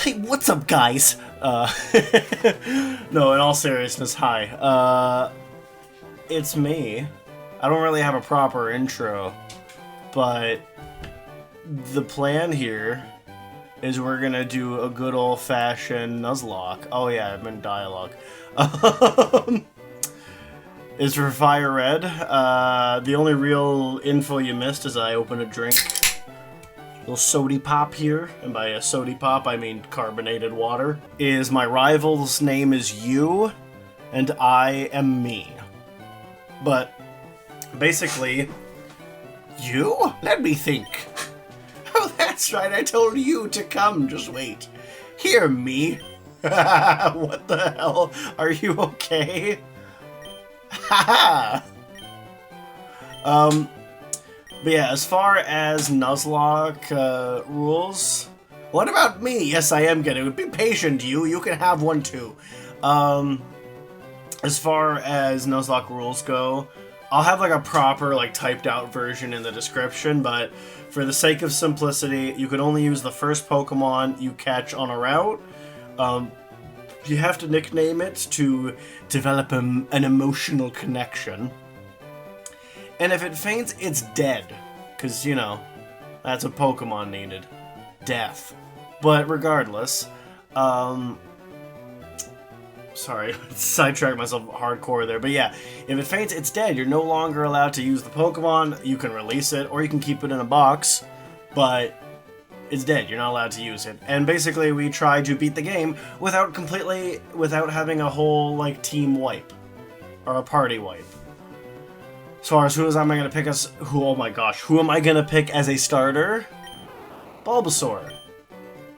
Hey, what's up, guys? No, in all seriousness, hi. It's me. I don't really have a proper intro, but the plan here is we're gonna do a good old-fashioned Nuzlocke. Oh yeah, I'm in dialogue. Is for FireRed. The only real info you missed is I opened a drink. Little sody pop here, and by a sody pop I mean carbonated water. Is my rival's name is you, and I am me. But basically, you? Let me think. Oh, that's right, I told you to come, just wait. Here, me. What the hell? Are you okay? Haha! But yeah, as far as Nuzlocke rules, what about me? Yes, I am gonna. Be patient, you can have one too. As far as Nuzlocke rules go, I'll have like a proper like typed out version in the description, but for the sake of simplicity, you can only use the first Pokemon you catch on a route. You have to nickname it to develop an emotional connection. And if it faints, it's dead. Because, you know, that's what Pokemon needed. Death. But regardless, sorry, sidetracked myself hardcore there. But yeah, if it faints, it's dead. You're no longer allowed to use the Pokemon. You can release it, or you can keep it in a box. But it's dead. You're not allowed to use it. And basically, we try to beat the game without having a whole, like, team wipe. Or a party wipe. As far as who am I going to pick as... oh my gosh. Who am I going to pick as a starter? Bulbasaur.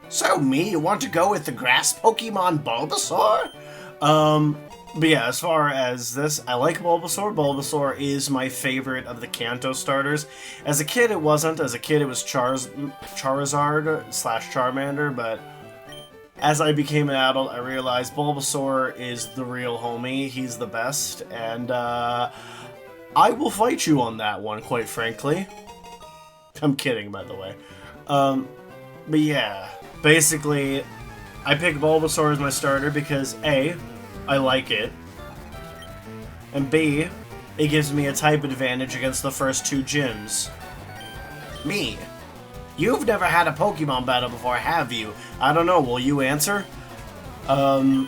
So, me? You want to go with the grass Pokemon Bulbasaur? But yeah, as far as this, I like Bulbasaur. Bulbasaur is my favorite of the Kanto starters. As a kid, it wasn't. As a kid, it was Charizard/Charmander, but as I became an adult, I realized Bulbasaur is the real homie. He's the best, and, I will fight you on that one, quite frankly. I'm kidding, by the way. But yeah, basically, I picked Bulbasaur as my starter because A, I like it, and B, it gives me a type advantage against the first two gyms. Me. You've never had a Pokemon battle before, have you? I don't know, will you answer? But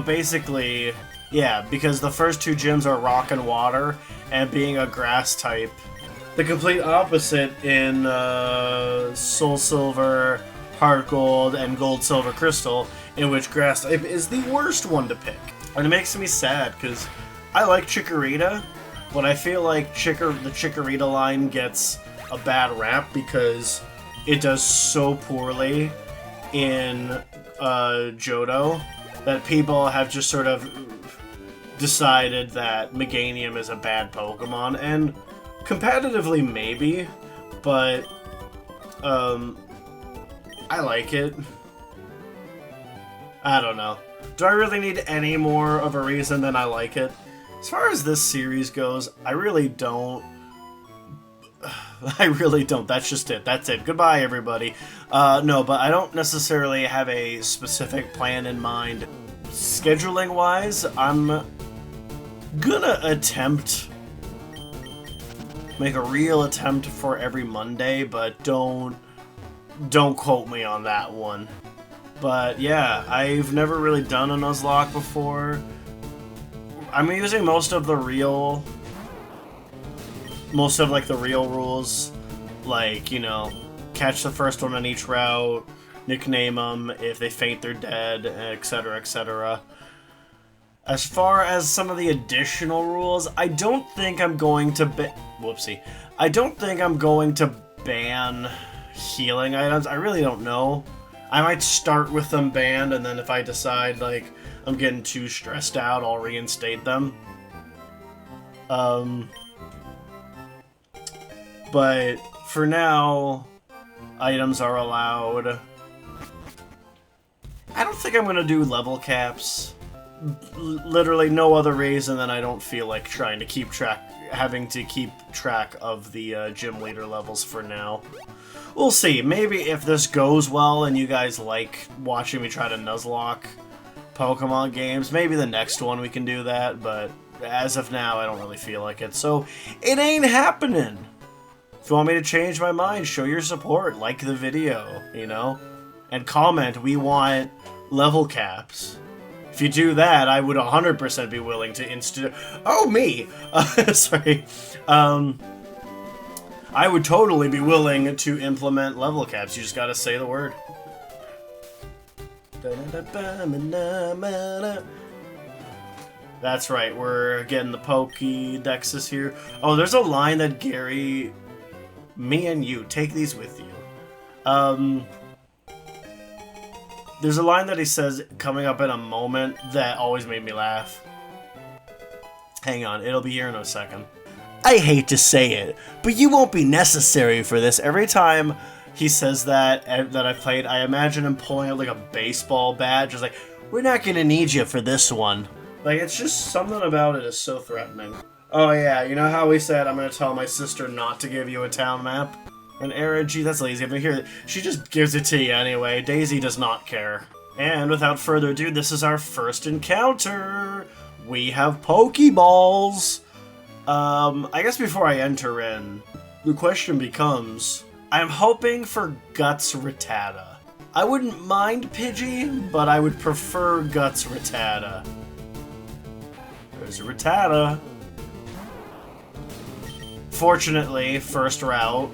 basically, yeah, because the first two gyms are rock and water, and being a grass type. The complete opposite in Soul Silver, Heart Gold, and Gold Silver Crystal, in which grass type is the worst one to pick. And it makes me sad, because I like Chikorita, but I feel like the Chikorita line gets a bad rap because it does so poorly in Johto that people have just sort of decided that Meganium is a bad Pokemon, and competitively maybe, but I like it. I don't know. Do I really need any more of a reason than I like it? As far as this series goes, I really don't. I really don't. That's just it. That's it. Goodbye, everybody. No, but I don't necessarily have a specific plan in mind. Scheduling-wise, I'm gonna make a real attempt for every Monday, but don't quote me on that one. But yeah, I've never really done a Nuzlocke before. I'm using most of the real rules, like, you know, catch the first one on each route, nickname them, if they faint they're dead, etc, etc. As far as some of the additional rules, I don't think I'm going to I don't think I'm going to ban healing items. I really don't know. I might start with them banned, and then if I decide, like, I'm getting too stressed out, I'll reinstate them. But for now, items are allowed. I don't think I'm going to do level caps. Literally no other reason than I don't feel like having to keep track of the gym leader levels for now. We'll see. Maybe if this goes well and you guys like watching me try to Nuzlocke Pokemon games, maybe the next one we can do that, but as of now, I don't really feel like it, so it ain't happening. If you want me to change my mind, show your support, like the video, you know? And comment, we want level caps. If you do that, I would 100% be willing to Oh, me! Sorry. I would totally be willing to implement level caps. You just gotta say the word. That's right, we're getting the Pokédexes here. Oh, there's a line that Gary... Me and you, take these with you. There's a line that he says coming up in a moment that always made me laugh. Hang on, it'll be here in a second. I hate to say it, but you won't be necessary for this. Every time he says that I've played, I imagine him pulling out like a baseball bat, just like, we're not gonna need you for this one. Like, it's just something about it is so threatening. Oh yeah, you know how we said I'm gonna tell my sister not to give you a town map? And Aaron, gee, that's lazy. But here, she just gives it to you anyway. Daisy does not care. And without further ado, this is our first encounter. We have Pokeballs. I guess before I enter in, the question becomes, I'm hoping for Guts Rattata. I wouldn't mind Pidgey, but I would prefer Guts Rattata. There's a Rattata. Fortunately, first route.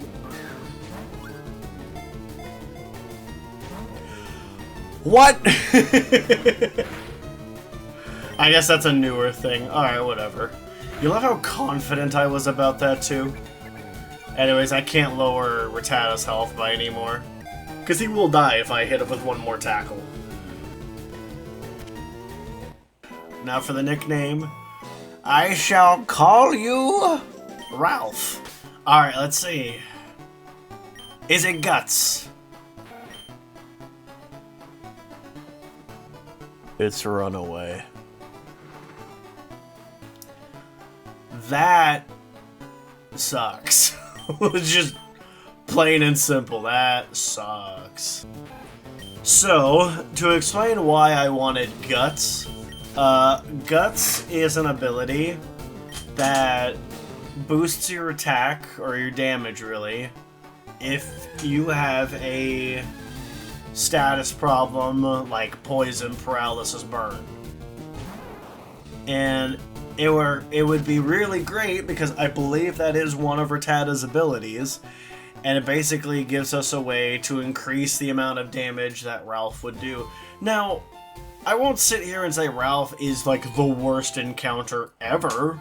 What? I guess that's a newer thing. Alright, whatever. You love how confident I was about that, too? Anyways, I can't lower Rattata's health by any more. Because he will die if I hit him with one more tackle. Now for the nickname. I shall call you... Ralph. Alright, let's see. Is it Guts? It's Runaway. That sucks. Just plain and simple, that sucks. So, to explain why I wanted Guts, Guts is an ability that boosts your attack, or your damage really, if you have a status problem like poison, paralysis, burn. And it would be really great because I believe that is one of Rattata's abilities, and it basically gives us a way to increase the amount of damage that Ralph would do. Now, I won't sit here and say Ralph is like the worst encounter ever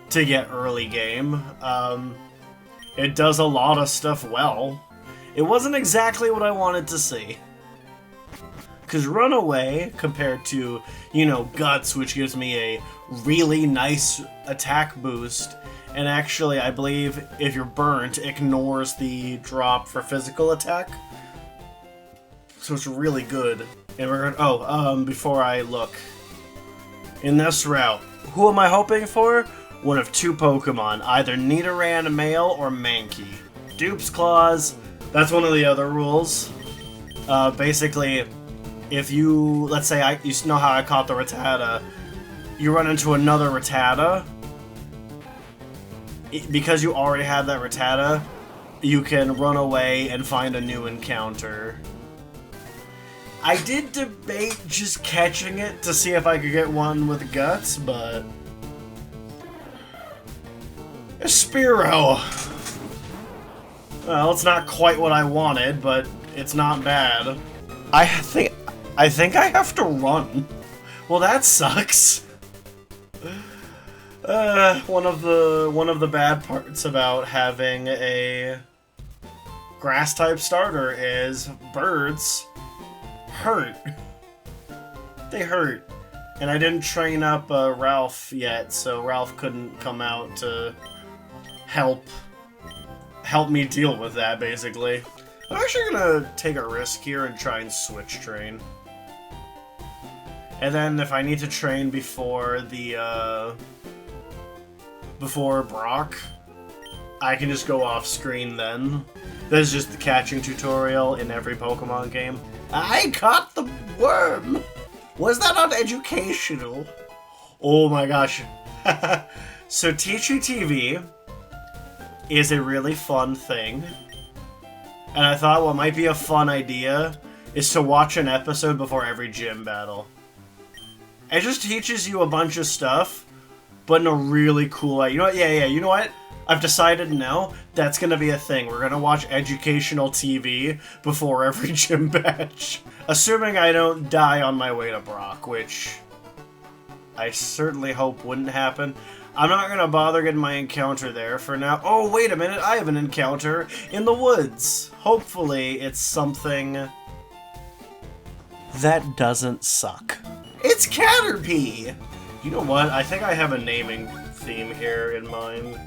to get early game. It does a lot of stuff well. It wasn't exactly what I wanted to see. Because Runaway, compared to, you know, Guts, which gives me a really nice attack boost, and actually, I believe, if you're burnt, ignores the drop for physical attack. So it's really good. And we're gonna, before I look. In this route, who am I hoping for? One of two Pokemon, either Nidoran male or Mankey. Dupe's Claws, that's one of the other rules. Basically, if you, let's say, you know how I caught the Rattata, you run into another Rattata, because you already have that Rattata, you can run away and find a new encounter. I did debate just catching it to see if I could get one with Guts, but... Spearow! Well, it's not quite what I wanted, but it's not bad. I think I have to run. Well, that sucks. One of the bad parts about having a grass type starter is birds hurt. They hurt. And I didn't train up Ralph yet, so Ralph couldn't come out to help me deal with that, basically. I'm actually gonna take a risk here and try and switch train. And then if I need to train before the, before Brock, I can just go off screen then. That's just the catching tutorial in every Pokemon game. I caught the worm! Was that not educational? Oh my gosh. So Teachy TV is a really fun thing. And I thought what might be a fun idea is to watch an episode before every gym battle. It just teaches you a bunch of stuff, but in a really cool way. You know what? Yeah, you know what? I've decided now that's gonna be a thing. We're gonna watch educational TV before every gym match. Assuming I don't die on my way to Brock, which I certainly hope wouldn't happen. I'm not gonna bother getting my encounter there for now. Oh, wait a minute, I have an encounter in the woods. Hopefully it's something that doesn't suck. It's Caterpie! You know what? I think I have a naming theme here in mind.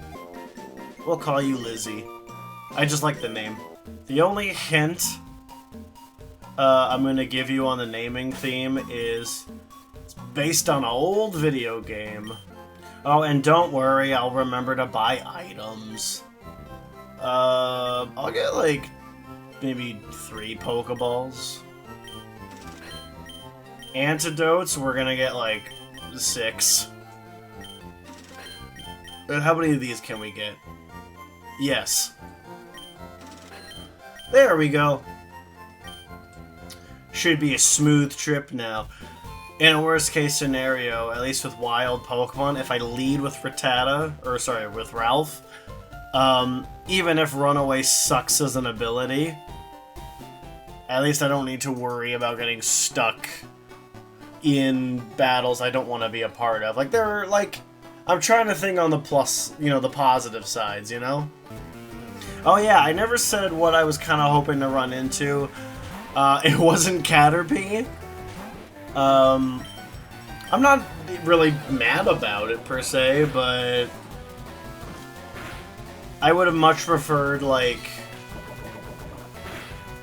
We'll call you Lizzie. I just like the name. The only hint I'm gonna give you on the naming theme is it's based on an old video game. Oh, and don't worry, I'll remember to buy items. I'll get like maybe 3 Pokeballs. Antidotes, we're gonna get like 6. And how many of these can we get? Yes. There we go. Should be a smooth trip now. In a worst case scenario, at least with wild Pokemon, if I lead with with Ralph, even if Runaway sucks as an ability, at least I don't need to worry about getting stuck in battles I don't want to be a part of. Like, I'm trying to think on the plus, the positive sides, you know? Oh yeah, I never said what I was kind of hoping to run into. It wasn't Caterpie. I'm not really mad about it per se, but I would have much preferred, like,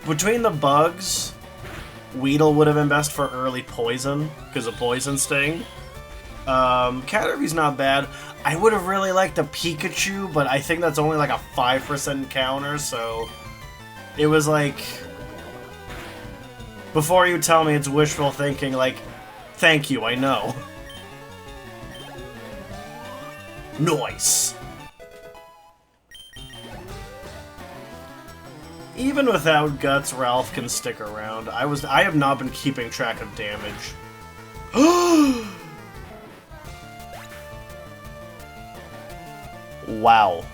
between the bugs, Weedle would have been best for early poison, because of Poison Sting. Caterpie's not bad. I would have really liked a Pikachu, but I think that's only like a 5% counter, so it was like, before you tell me it's wishful thinking, like, thank you, I know. Nice. Even without Guts, Ralph can stick around. I have not been keeping track of damage. Wow.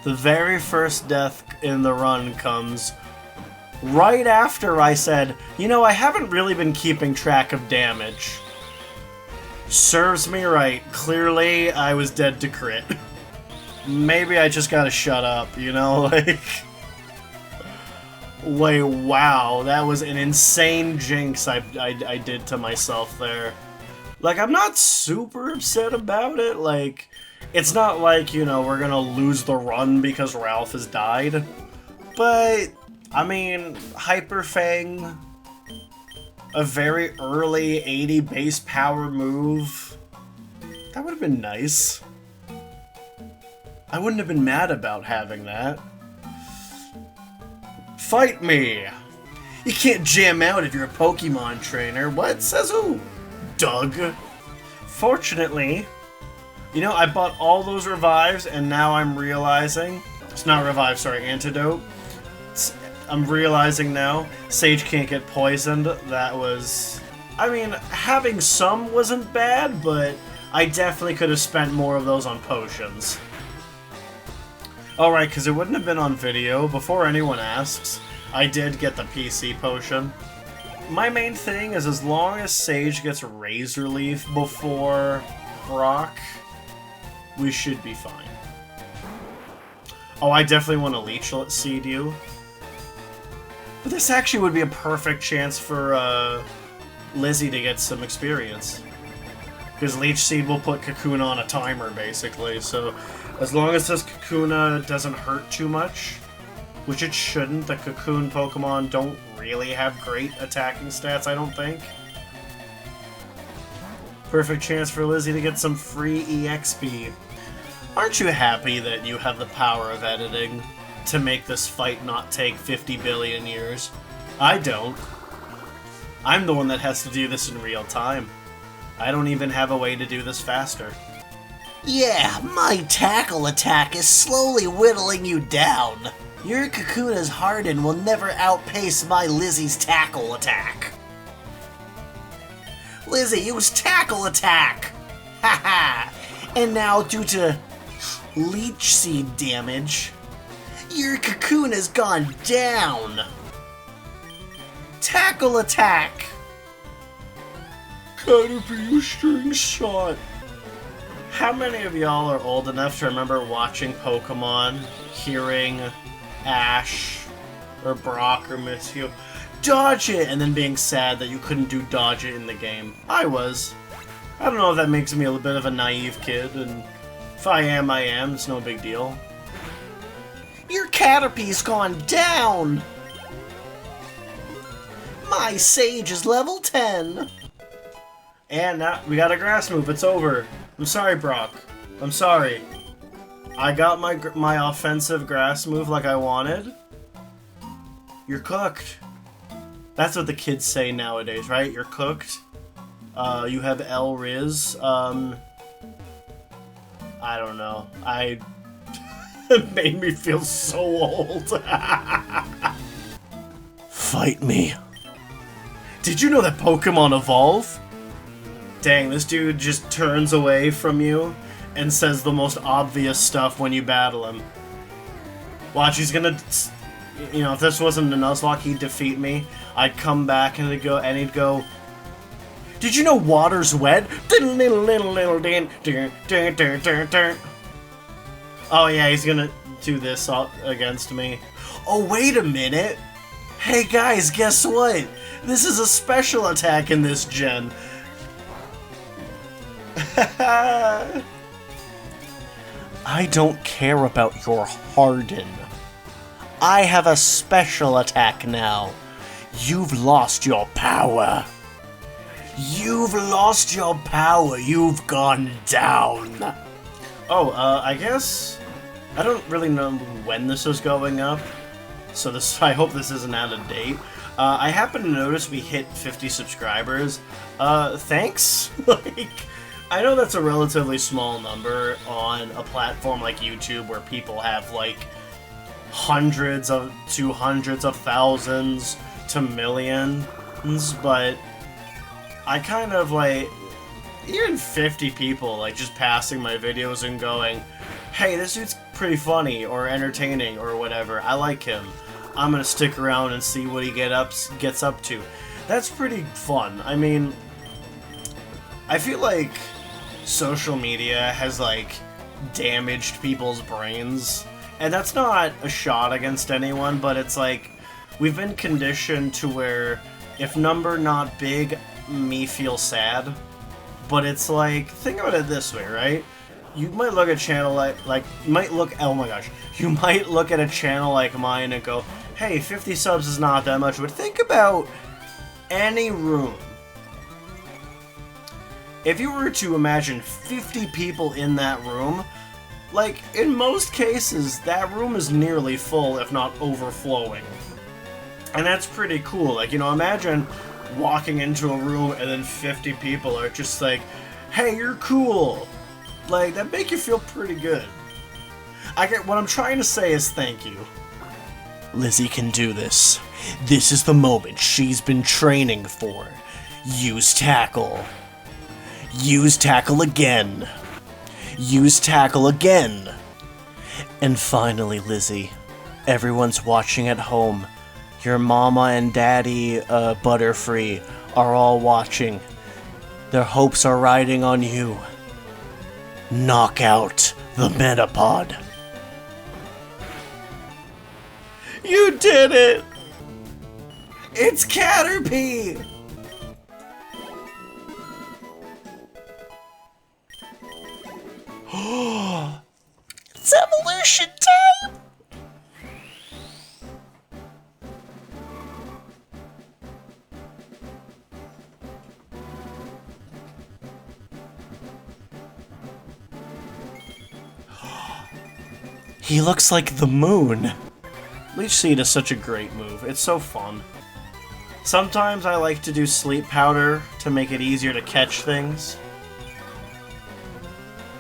The very first death in the run comes right after I said, I haven't really been keeping track of damage. Serves me right. Clearly, I was dead to crit. Maybe I just gotta shut up, like... Wait, wow, that was an insane jinx I did to myself there. Like, I'm not super upset about it, like... It's not like, we're gonna lose the run because Ralph has died. But, I mean, Hyper Fang, a very early 80 base power move, that would have been nice. I wouldn't have been mad about having that. Fight me! You can't jam out if you're a Pokemon trainer. What? Says who? Doug. Fortunately, I bought all those revives, and now I'm realizing... It's not revive, sorry, antidote. I'm realizing now, Sage can't get poisoned. That was... I mean, having some wasn't bad, but I definitely could have spent more of those on potions. Alright, because it wouldn't have been on video. Before anyone asks, I did get the PC potion. My main thing is as long as Sage gets Razor Leaf before Brock, we should be fine. Oh, I definitely want to Leech Seed you. But this actually would be a perfect chance for Lizzie to get some experience. Because Leech Seed will put Kakuna on a timer, basically, so... As long as this Kakuna doesn't hurt too much, which it shouldn't, the Cocoon Pokemon don't really have great attacking stats, I don't think. Perfect chance for Lizzie to get some free EXP. Aren't you happy that you have the power of editing? to make this fight not take 50 billion years. I don't. I'm the one that has to do this in real time. I don't even have a way to do this faster. Yeah, my tackle attack is slowly whittling you down. Your Kakuna's Harden will never outpace my Lizzie's tackle attack. Lizzie, use tackle attack! Haha! And now, due to leech seed damage, your Kakuna's gone down! Tackle attack! Caterpie string shot! How many of y'all are old enough to remember watching Pokemon, hearing Ash, or Brock, or Misty dodge it, and then being sad that you couldn't do dodge it in the game? I was. I don't know if that makes me a little bit of a naive kid, and if I am, I am. It's no big deal. Your Caterpie's gone down! My Sage is level 10! And now we got a grass move. It's over. I'm sorry, Brock. I'm sorry. I got my offensive grass move like I wanted. You're cooked. That's what the kids say nowadays, right? You're cooked. You have El Riz. I don't know. It made me feel so old. Fight me. Did you know that Pokemon evolve? Dang, this dude just turns away from you and says the most obvious stuff when you battle him. Watch, he's gonna... You know, if this wasn't a Nuzlocke, he'd defeat me. I'd come back and he'd go... Did you know water's wet? Oh yeah, he's gonna do this against me. Oh, wait a minute! Hey guys, guess what? This is a special attack in this gen. I don't care about your Harden. I have a special attack now. You've lost your power. You've lost your power. You've gone down. Oh, I guess... I don't really know when this is going up, so I hope this isn't out of date. I happen to notice we hit 50 subscribers. Thanks? Like... I know that's a relatively small number on a platform like YouTube where people have like hundreds of thousands to millions, but I kind of like, even 50 people like just passing my videos and going, hey, this dude's pretty funny or entertaining or whatever, I like him, I'm gonna stick around and see what he gets up to. That's pretty fun. I mean, I feel like social media has like damaged people's brains, and that's not a shot against anyone, but it's like we've been conditioned to where if number not big, me feel sad. But it's like, think about it this way, right? You might look at a channel oh my gosh, you might look at a channel like mine and go, hey, 50 subs is not that much, but think about any room. If you were to imagine 50 people in that room, like, in most cases, that room is nearly full, if not overflowing. And that's pretty cool. Like, you know, imagine walking into a room and then 50 people are just like, hey, you're cool. Like, that make you feel pretty good. What I'm trying to say is thank you. Lizzie can do this. This is the moment she's been training for. Use tackle. Use tackle again. Use tackle again. And finally, Lizzie, everyone's watching at home. Your mama and daddy, Butterfree, are all watching. Their hopes are riding on you. Knock out the Metapod. You did it! It's Caterpie! It's evolution time! He looks like the moon. Leech Seed is such a great move. It's so fun. Sometimes I like to do Sleep Powder to make it easier to catch things.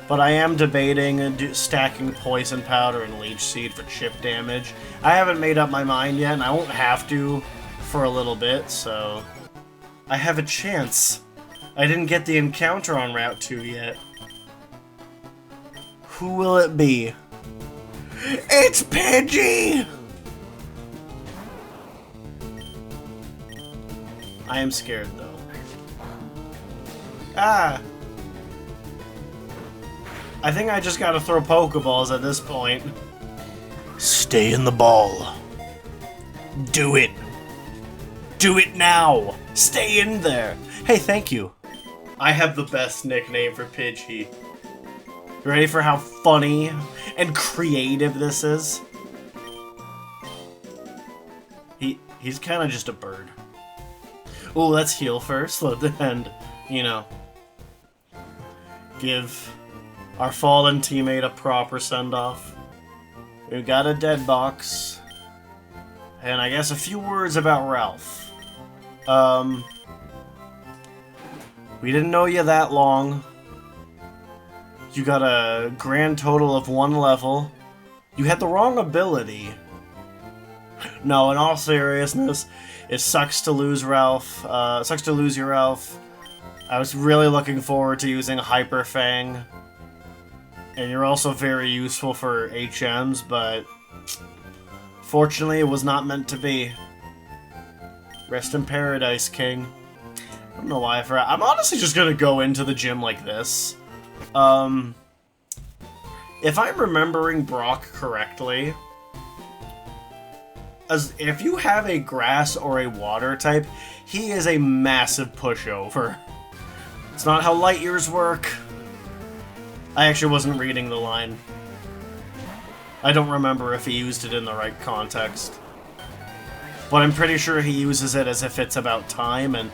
But I am debating stacking Poison Powder and Leech Seed for chip damage. I haven't made up my mind yet, and I won't have to for a little bit, so... I have a chance. I didn't get the encounter on Route 2 yet. Who will it be? It's Pidgey! I am scared, though. Ah! I think I just gotta throw Pokeballs at this point. Stay in the ball. Do it. Do it now. Stay in there. Hey, thank you. I have the best nickname for Pidgey. You ready for how funny and creative this is? He's kind of just a bird. Ooh, let's heal first, and, you know, give our fallen teammate a proper send-off. We've got a dead box. And I guess a few words about Ralph. We didn't know you that long. You got a grand total of 1 level. You had the wrong ability. No, in all seriousness, it sucks to lose Ralph. Sucks to lose you, Ralph. I was really looking forward to using Hyper Fang. And you're also very useful for HMs, but fortunately it was not meant to be. Rest in paradise, King. I don't know why I forgot. I'm honestly just gonna go into the gym like this. If I'm remembering Brock correctly, if you have a grass or a water type, he is a massive pushover. It's not how light years work. I actually wasn't reading the line. I don't remember if he used it in the right context. But I'm pretty sure he uses it as if it's about time, and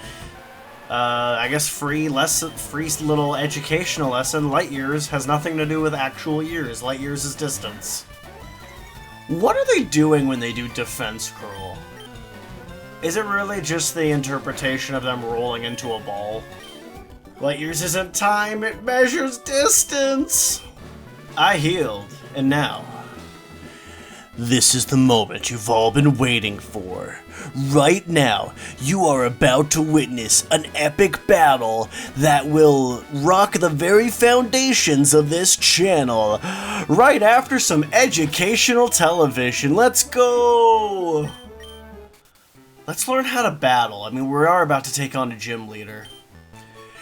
I guess free little educational lesson. Light years has nothing to do with actual years. Light years is distance. What are they doing when they do defense curl? Is it really just the interpretation of them rolling into a ball? Light years isn't time, it measures distance! I healed, and now... This is the moment you've all been waiting for. Right now, you are about to witness an epic battle that will rock the very foundations of this channel. Right after some educational television. Let's go! Let's learn how to battle. I mean, we are about to take on a gym leader.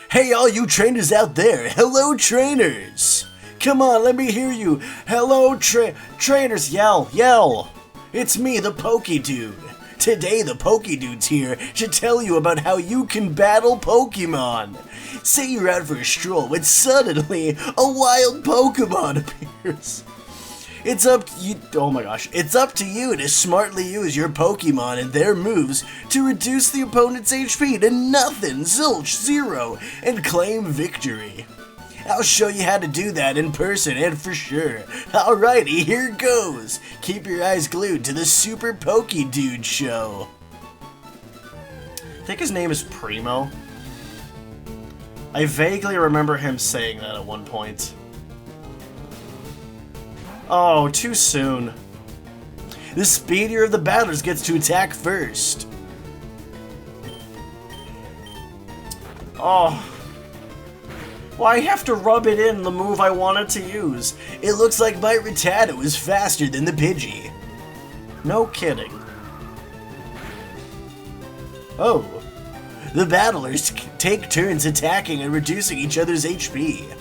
Hey, all you trainers out there. Hello, trainers. Come on, let me hear you. Hello, trainers. Yell, yell. It's me, the Poké-Dude. Today, the Poké-Dude's here to tell you about how you can battle Pokemon. Say you're out for a stroll when suddenly a wild Pokemon appears. It's up to you. Oh my gosh. It's up to you to smartly use your Pokemon and their moves to reduce the opponent's HP to nothing, zilch, zero, and claim victory. I'll show you how to do that in person and for sure. Alrighty, here goes. Keep your eyes glued to the Super Poké-Dude show. I think his name is Primo. I vaguely remember him saying that at one point. Oh, too soon. The speedier of the battlers gets to attack first. Oh. Well, I have to rub it in the move I wanted to use. It looks like my Rattata was faster than the Pidgey. No kidding. Oh. The battlers take turns attacking and reducing each other's HP.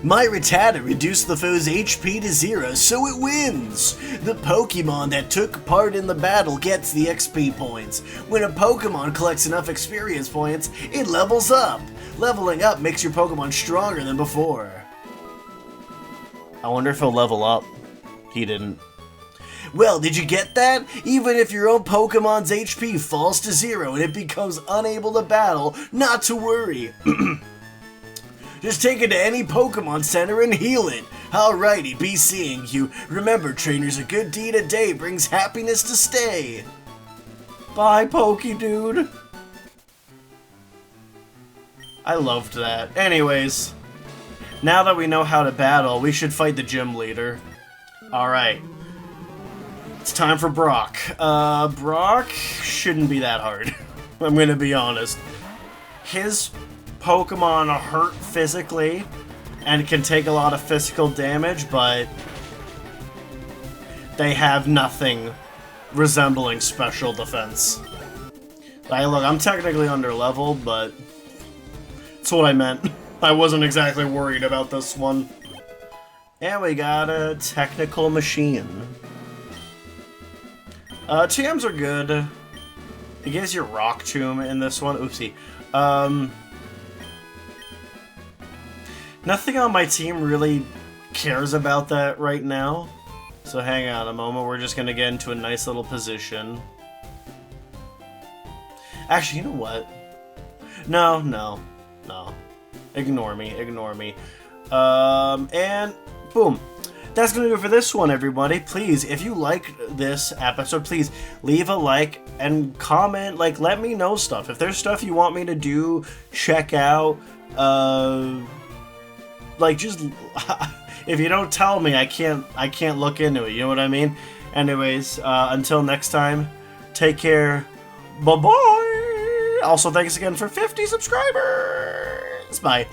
My Rattata reduced the foe's HP to 0, so it wins! The Pokemon that took part in the battle gets the XP points. When a Pokemon collects enough experience points, it levels up. Leveling up makes your Pokemon stronger than before. I wonder if he'll level up. He didn't. Well, did you get that? Even if your own Pokemon's HP falls to 0 and it becomes unable to battle, not to worry. Just take it to any Pokemon Center and heal it. Alrighty, be seeing you. Remember, trainers, a good deed a day brings happiness to stay. Bye, Pokedude. I loved that. Anyways, now that we know how to battle, we should fight the gym leader. Alright. It's time for Brock. Brock shouldn't be that hard. I'm gonna be honest. His Pokemon hurt physically and can take a lot of physical damage, but they have nothing resembling special defense. Like, look, I'm technically under level, but that's what I meant. I wasn't exactly worried about this one. And we got a technical machine. TMs are good. It gives you Rock Tomb in this one. Oopsie. Nothing on my team really cares about that right now. So hang on a moment. We're just gonna get into a nice little position. Actually, you know what? No. Ignore me. And boom. That's gonna do it for this one, everybody. Please, if you like this episode, please leave a like and comment. Like, let me know stuff. If there's stuff you want me to do, check out. Like, just if you don't tell me, I can't look into it. You know what I mean? Anyways, until next time, take care. Bye bye. Also, thanks again for 50 subscribers. Bye.